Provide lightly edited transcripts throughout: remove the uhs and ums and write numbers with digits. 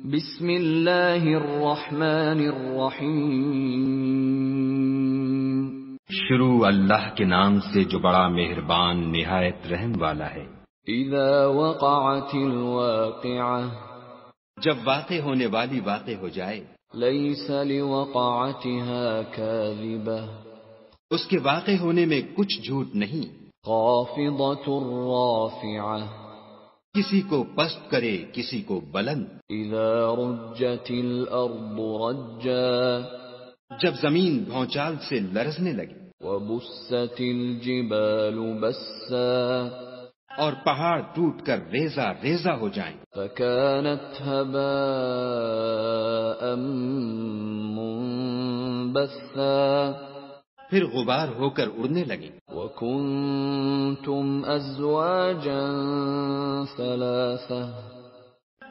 بسم اللہ الرحمن الرحیم۔ شروع اللہ کے نام سے جو بڑا مہربان نہایت رحم والا ہے۔ اذا وقعت الواقعہ، جب واقع ہونے والی واقع ہو جائے، لیس لوقعتها کاذبہ، اس کے واقع ہونے میں کچھ جھوٹ نہیں۔ خافضۃ رافعہ، کسی کو پست کرے کسی کو بلند۔ اذا رجت الارض رجا، جب زمین بھونچال سے لرزنے لگے، وبست الجبال بسا، اور پہاڑ ٹوٹ کر ریزہ ریزہ ہو جائیں، فكانت هباء منبثا، پھر غبار ہو کر اڑنے لگیں۔ وكنتم ازواجا ثلاثة،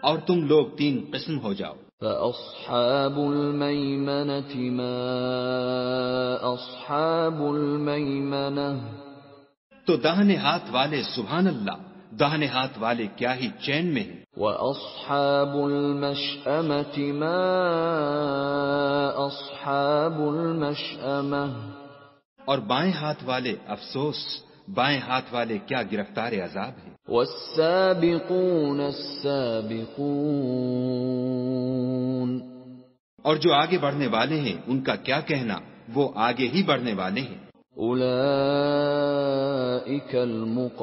اور تم لوگ تین قسم ہو جاؤ۔ فاصحاب الميمنة ما اصحاب الميمنة، تو داہنے ہاتھ والے سبحان اللہ، داہنے ہاتھ والے کیا ہی چین میں ہیں۔ واصحاب المشأمة ما اصحاب المشأمة، اور بائیں ہاتھ والے افسوس، بائیں ہاتھ والے کیا گرفتار عذاب ہیں۔ والسابقون السابقون، اور جو آگے بڑھنے والے ہیں ان کا کیا کہنا، وہ آگے ہی بڑھنے والے ہیں۔ اولئک المقربون،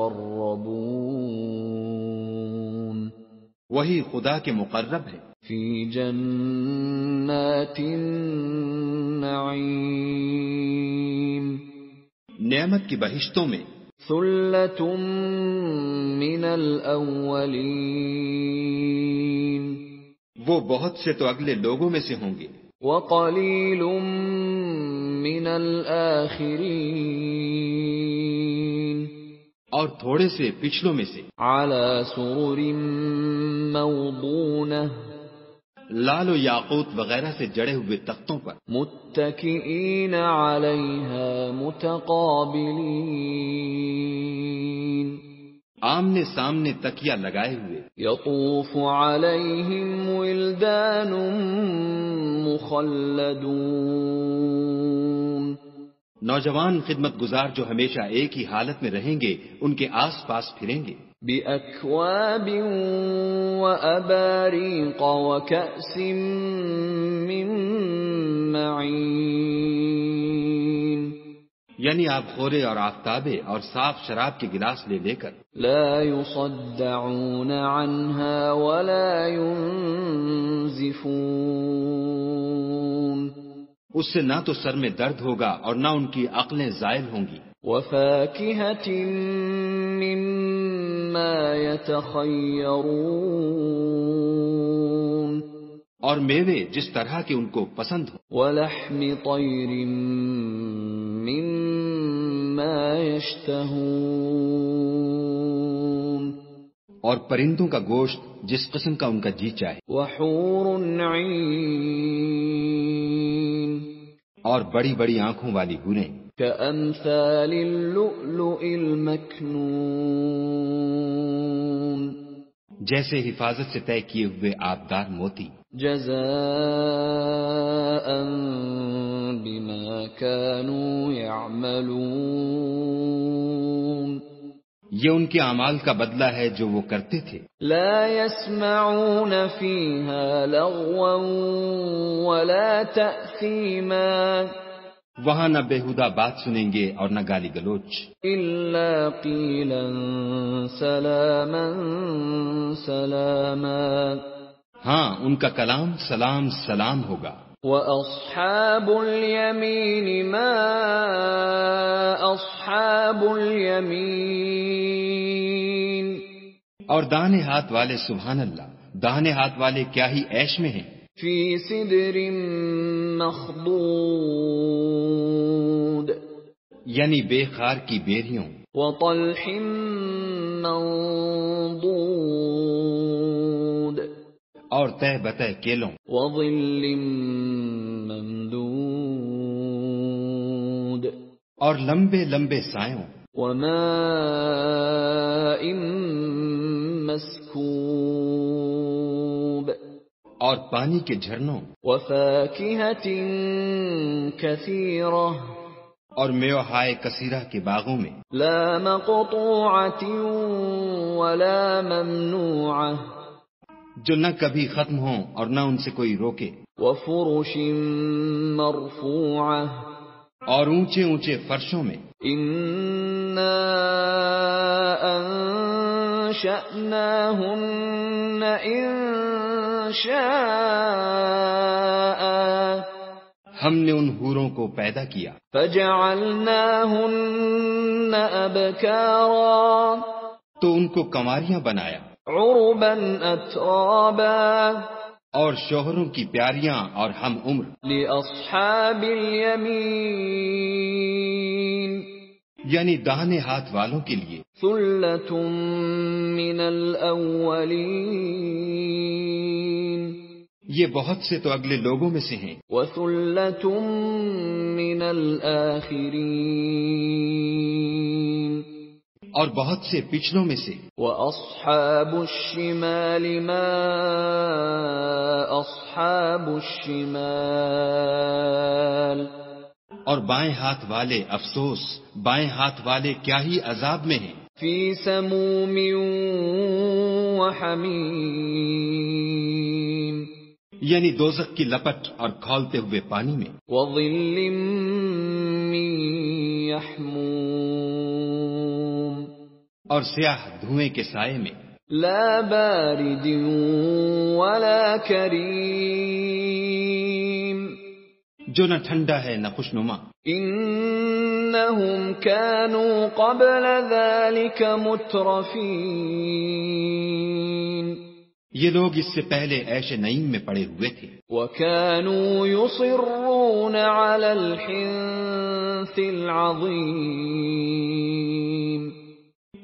وہی خدا کے مقرب ہیں، فی جنات النعیم، نعمت کی بہشتوں میں۔ ثلۃ من الاولین، وہ بہت سے تو اگلے لوگوں میں سے ہوں گے، وقلیل من الآخرین، اور تھوڑے سے پچھلوں میں سے۔ علی سرر موضونہ، لال و یاقوت وغیرہ سے جڑے ہوئے تختوں پر، متکئین علیہا متقابلین، آمنے سامنے تکیہ لگائے ہوئے۔ یطوف علیہم ولدان مخلدون، نوجوان خدمت گزار جو ہمیشہ ایک ہی حالت میں رہیں گے ان کے آس پاس پھریں گے۔ بأکواب وأباریق وکأس من معین، یعنی آپ خورے اور آفتابے اور صاف شراب کے گلاس لے لے کر، لا يصدعون عنها ولا ينزفون، اس سے نہ تو سر میں درد ہوگا اور نہ ان کی عقلیں زائل ہوں گی۔ وفاکہۃ مما یتخیرون، اور میوے جس طرح کے ان کو پسند ہوں، ولحم طیر مما یشتہون، اور پرندوں کا گوشت جس قسم کا ان کا جی چاہے، وحور عین، اور بڑی بڑی آنکھوں والی حوریں، کأمثال اللؤلؤ المکنون، جیسے حفاظت سے طے کیے ہوئے آبدار موتی، جزاء بما كانوا يعملون، یہ ان کے اعمال کا بدلہ ہے جو وہ کرتے تھے۔ لا يسمعون فيها لغوا ولا تأثيما، وہاں نہ بےہودہ بات سنیں گے اور نہ گالی گلوچ، إلا قيلا سلاما سلاما، ہاں ان کا کلام سلام سلام ہوگا۔ وَأَصْحَابُ الْيَمِينِ مَا أَصْحَابُ الْيَمِينِ، اور داہنے ہاتھ والے سبحان اللہ، داہنے ہاتھ والے کیا ہی عیش میں ہیں، فِي سِدْرٍ مَّخْضُودٍ، یعنی بے خار کی بیریوں، وَطَلْحٍ مَّنضُودٍ، اور تہ بتہ کیلوں، وَظِلٍّ مَّمْدُودٍ، اور لمبے لمبے سایوں، وَمَاءٍ مَّسْكُوبٍ، اور پانی کے جھرنوں وفاكهة كثيرة اور میوہائے کثیرہ کے باغوں میں، لا مقطوعة ولا ممنوعة جو نہ کبھی ختم ہوں اور نہ ان سے کوئی روکے، وفرش مرفوعة اور اونچے اونچے فرشوں میں، إنا أنشأناهن إنشاء ہم نے ان حوروں کو پیدا کیا، فجعلناهن أبكارا تو ان کو کنواریاں بنایا، عربا أترابا اور شوہروں کی پیاریاں اور ہم عمر، لأصحاب اليمين یعنی داہنے ہاتھ والوں کے لیے، ثلة من الأولين یہ بہت سے تو اگلے لوگوں میں سے ہیں، وثلة من الآخرين اور بہت سے پچھلوں میں سے، وأصحاب الشمال ما أصحاب الشمال اور بائیں ہاتھ والے افسوس، بائیں ہاتھ والے کیا ہی عذاب میں ہیں، في سموم وحميم یعنی دوزخ کی لپٹ اور کھولتے ہوئے پانی میں، وظل من يحموم اور سیاہ دھوئیں کے سائے میں، لا بارد ولا كريم جو نہ ٹھنڈا ہے نہ خوشنما، إنهم كانوا قبل ذلك مترفين یہ لوگ اس سے پہلے عیش نعیم میں پڑے ہوئے تھے، وكانوا يصرون على الحنث العظيم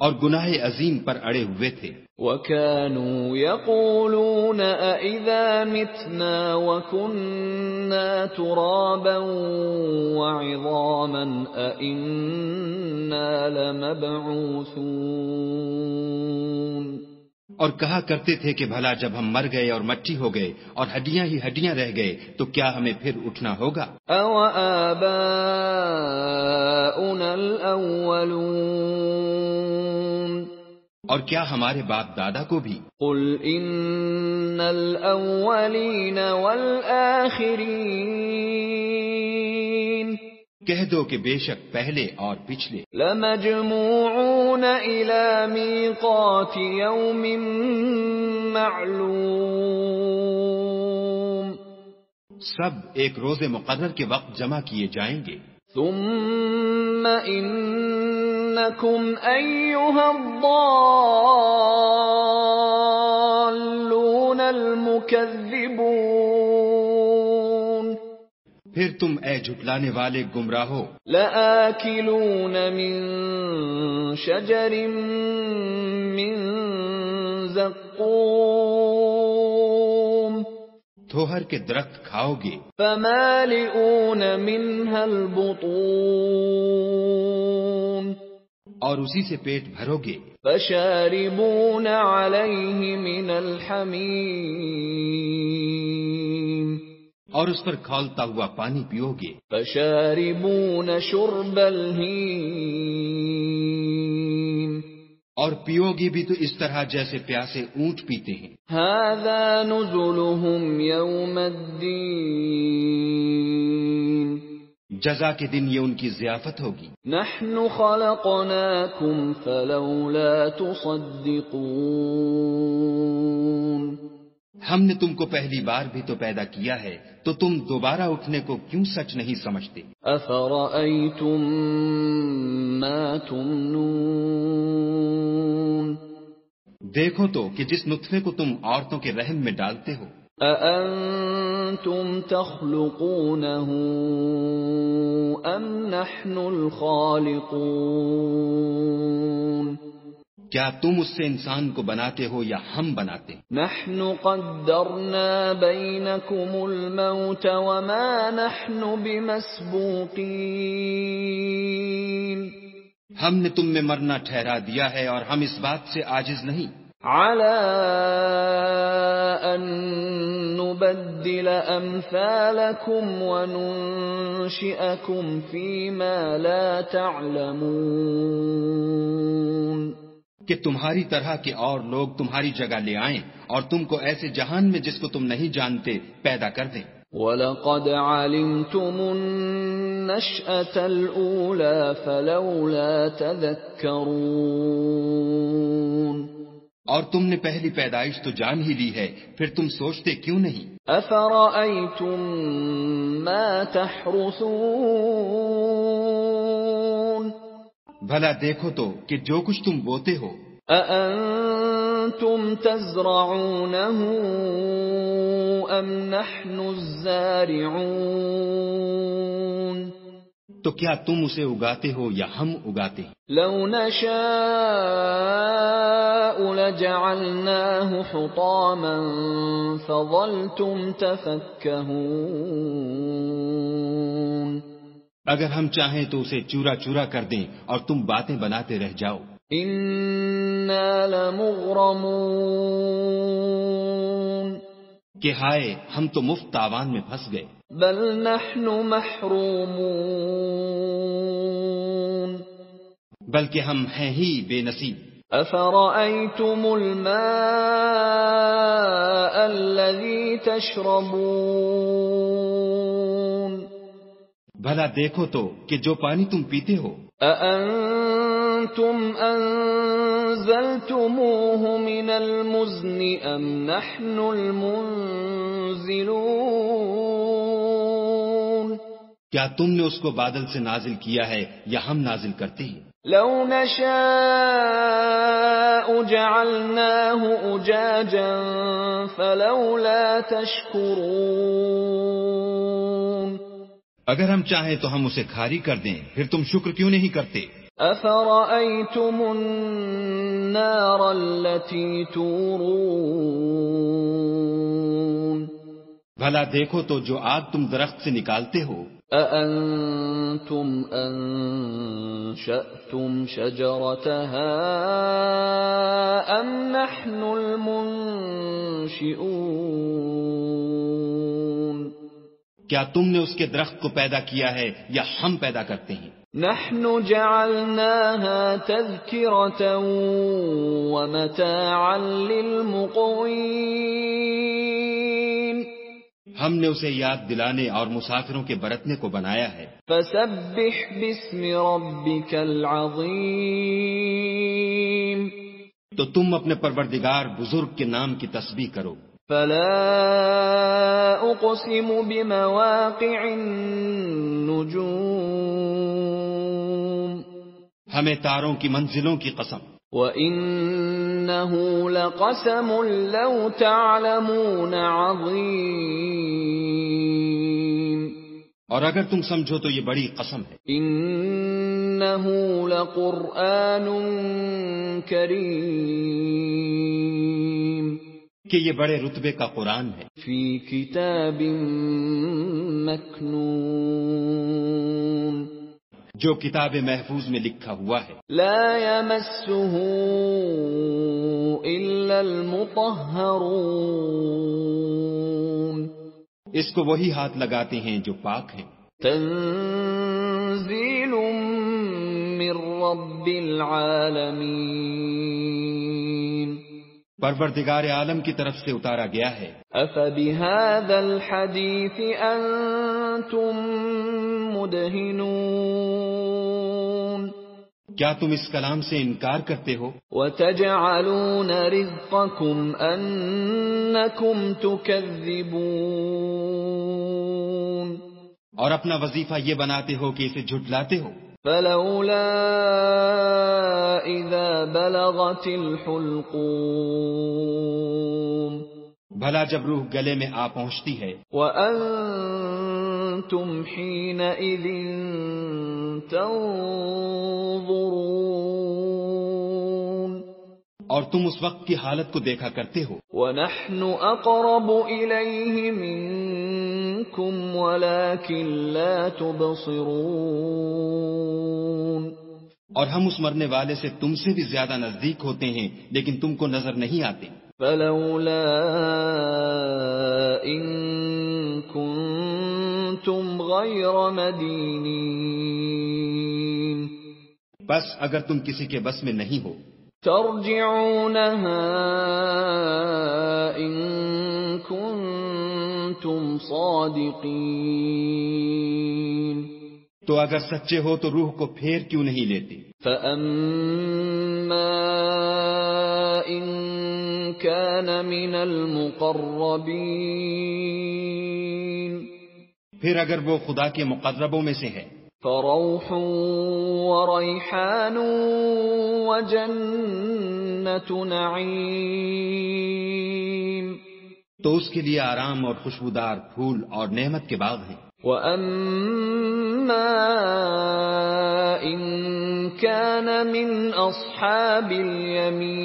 اور گناہ عظیم پر اڑے ہوئے تھے، وكانوا يقولون أئذا متنا وكنا ترابا وعظاما أئنا لمبعوثون اور کہا کرتے تھے کہ بھلا جب ہم مر گئے اور مٹی ہو گئے اور ہڈیاں ہی ہڈیاں رہ گئے تو کیا ہمیں پھر اٹھنا ہوگا؟ أَوَآبَاؤُنَا الْأَوَّلُونَ اور کیا ہمارے باپ دادا کو بھی؟ قُلْ إِنَّ الْأَوَّلِينَ وَالْآخِرِينَ کہہ دو کہ بے شک پہلے اور پچھلے لَمَجْمُوعُونَ إِلَى مِيقَاتِ يَوْمٍ مَّعْلُومٍ سب ایک روز مقرر کے وقت جمع کیے جائیں گے، ثُمَّ إِنَّكُمْ أَيُّهَا الضَّالُّونَ الْمُكَذِّبُونَ پھر تم اے جھٹلانے والے گمراہو لَآكِلُونَ مِن شَجَرٍ مِّن زَقُّومٍ تھوہر کے درخت کھاؤ گے، فَمَالِئُونَ مِنْهَا الْبُطُونَ اور اسی سے پیٹ بھرو گے، فَشَارِبُونَ عَلَيْهِ مِنَ الْحَمِيمِ اور اس پر کھولتا ہوا پانی پیو گے، فَشَارِبُونَ شُرْبَ الْهِيمِ اور پیو گے بھی تو اس طرح جیسے پیاسے اونٹ پیتے ہیں، هَذَا نُزُلُهُمْ يَوْمَ الدِّينِ جزا کے دن یہ ان کی ضیافت ہوگی، نَحْنُ خَلَقْنَاكُمْ فَلَوْلَا تُصَدِّقُونَ ہم نے تم کو پہلی بار بھی تو پیدا کیا ہے تو تم دوبارہ اٹھنے کو کیوں سچ نہیں سمجھتے؟ أَفَرَأَيْتُم مَّا تُمْنُونَ دیکھو تو کہ جس نطفے کو تم عورتوں کے رحم میں ڈالتے ہو، أَأَنتُمْ تَخْلُقُونَهُ أَمْ نَحْنُ الْخَالِقُونَ کیا تم اس سے انسان کو بناتے ہو یا ہم بناتے ہیں؟ نَحْنُ قَدَّرْنَا بَيْنَكُمُ الْمَوْتَ وَمَا نَحْنُ بِمَسْبُوقِينَ ہم نے تم میں مرنا ٹھہرا دیا ہے اور ہم اس بات سے عاجز نہیں، على أن نبدل أمثالكم وننشئكم فيما لا تعلمون کہ تمہاری طرح کے اور لوگ تمہاری جگہ لے آئیں اور تم کو ایسے جہان میں جس کو تم نہیں جانتے پیدا کر دیں. وَلَقَدْ عَلِمْتُمُ النَّشْأَةَ الْأُولَى فَلَوْلَا تَذَكَّرُونَ اور تم نے پہلی پیدائش تو جان ہی لی ہے، پھر تم سوچتے کیوں نہیں؟ أَفَرَأَيْتُم مَّا تَحْرُثُونَ بھلا دیکھو تو کہ جو کچھ تم بوتے ہو، أَأَنتُمْ تَزْرَعُونَهُ أَمْ نَحْنُ الزَّارِعُونَ تو کیا تم اسے اگاتے ہو یا ہم اگاتے ہیں؟ لَوْ نَشَاءُ لَجَعَلْنَاهُ حُطَامًا فَظَلْتُمْ تَفَكَّهُونَ اگر ہم چاہیں تو اسے چورا چورا کر دیں اور تم باتیں بناتے رہ جاؤ. إِنَّا لَمُغْرَمُونَ کہ ہائے ہم تو مفت تاوان میں پھنس گئے. بل نحن محرومون بلکہ ہم ہیں ہی بے نصیب. أفرأيتم الماء الذي تشربون بھلا دیکھو تو کہ جو پانی تم پیتے ہو، أأنتم أنزلتموه من المزن أم نحن المنزلون کیا تم نے اس کو بادل سے نازل کیا ہے یا ہم نازل کرتے ہیں؟ لو نشاء جعلناه أجاجا فلولا تشكرون اگر ہم چاہیں تو ہم اسے کھاری کر دیں، پھر تم شکر کیوں نہیں کرتے؟ أفرأيتم النار التي تورون بھلا دیکھو تو جو آگ تم درخت سے نکالتے ہو، أأنتم أنشأتم شجرتها أم نحن المنشئون کیا تم نے اس کے درخت کو پیدا کیا ہے یا ہم پیدا کرتے ہیں؟ نحن جعلناها تذكرة ومتاعا للمقوين ہم نے اسے یاد دلانے اور مسافروں کے برتنے کو بنایا ہے. فسبح باسم ربك العظيم تو تم اپنے پروردگار بزرگ کے نام کی تسبیح کرو. فلا أقسم بمواقع النجوم ہمیں تاروں کی منزلوں کی قسم. وَإِنَّهُ لَقَسَمٌ لَوْ تَعْلَمُونَ عَظِيمٌ اور اگر تم سمجھو تو یہ بڑی قسم ہے. إِنَّهُ لَقُرْآنٌ كَرِيمٌ کہ یہ بڑے رتبے کا قرآن ہے. فِي كِتَابٍ مَّكْنُونٍ جو کتاب محفوظ میں لکھا ہوا ہے. لا يمسه إلا المطهرون اس کو وہی ہاتھ لگاتے ہیں جو پاک ہیں. تنزيل من رب العالمين پروردگار عالم کی طرف سے اتارا گیا ہے. أفبهذا الحديث أنتم مدهنون کیا تم اس کلام سے انکار کرتے ہو؟ وتجعلون رزقكم أنكم تكذبون اور اپنا وظیفہ یہ بناتے ہو کہ اسے جھٹلاتے ہو. فلولا إذا بلغت الحلقوم بھلا جب روح گلے میں آ پہنچتی ہے. وأنتم حينئذ تنظرون اور تم اس وقت کی حالت کو دیکھا کرتے ہو. ونحن أقرب إليه منكم ولكن لا تبصرون اور ہم اس مرنے والے سے تم سے بھی زیادہ نزدیک ہوتے ہیں لیکن تم کو نظر نہیں آتے. فلولا ان کنتم غیر مدینین بس اگر تم کسی کے بس میں نہیں ہو ترجعونها ان کنتم صادقین تو اگر سچے ہو تو روح کو پھیر کیوں نہیں لیتے. فَأَمَّا إِن كَانَ مِنَ الْمُقَرَّبِينَ پھر اگر وہ خدا کے مقربوں میں سے ہے فَرَوْحٌ وَرَيْحَانٌ وَجَنَّةُ نَعِيمٍ تو اس کے لیے آرام اور خوشبودار پھول اور نعمت کے باغ ہیں. وَأَمَّا إِن كَانَ مِنْ أَصْحَابِ الْيَمِينِ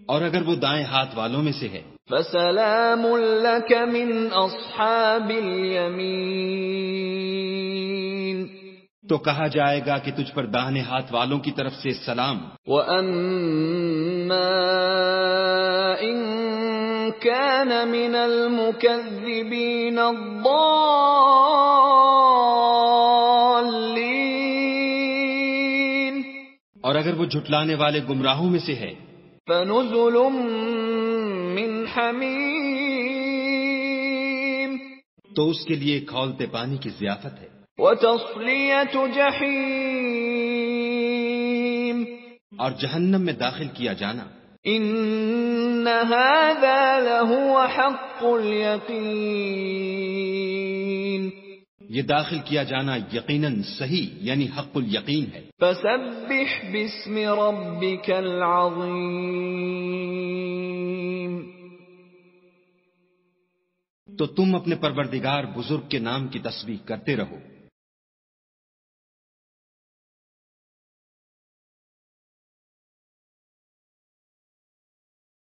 اور اگر وہ دائیں ہاتھ والوں میں سے ہے فَسَلَامٌ لَكَ مِنْ أَصْحَابِ الْيَمِينِ تو کہا جائے گا کہ تجھ پر داہنے ہاتھ والوں کی طرف سے سلام. وَأَمَّا إِن كَانَ مِنَ الْمُكَذِّبِينَ الضَّالِّينَ اور اگر وہ جھٹلانے والے گمراہوں میں سے ہے فَنُزُلٌ مِّنْ حَمِيمٍ تو اس کے لیے کھولتے پانی کی ضیافت ہے. وَتَصْلِيَةُ جَحِيمٍ اور جہنم میں داخل کیا جانا. إِنَّ هَذَا لَهُوَ حَقُّ الْيَقِينِ یہ داخل کیا جانا یقیناً صحیح یعنی حق الیقین ہے. فَسَبِّحْ بِاسْمِ رَبِّكَ الْعَظِيمِ تو تم اپنے پروردگار بزرگ کے نام کی تسبیح کرتے رہو.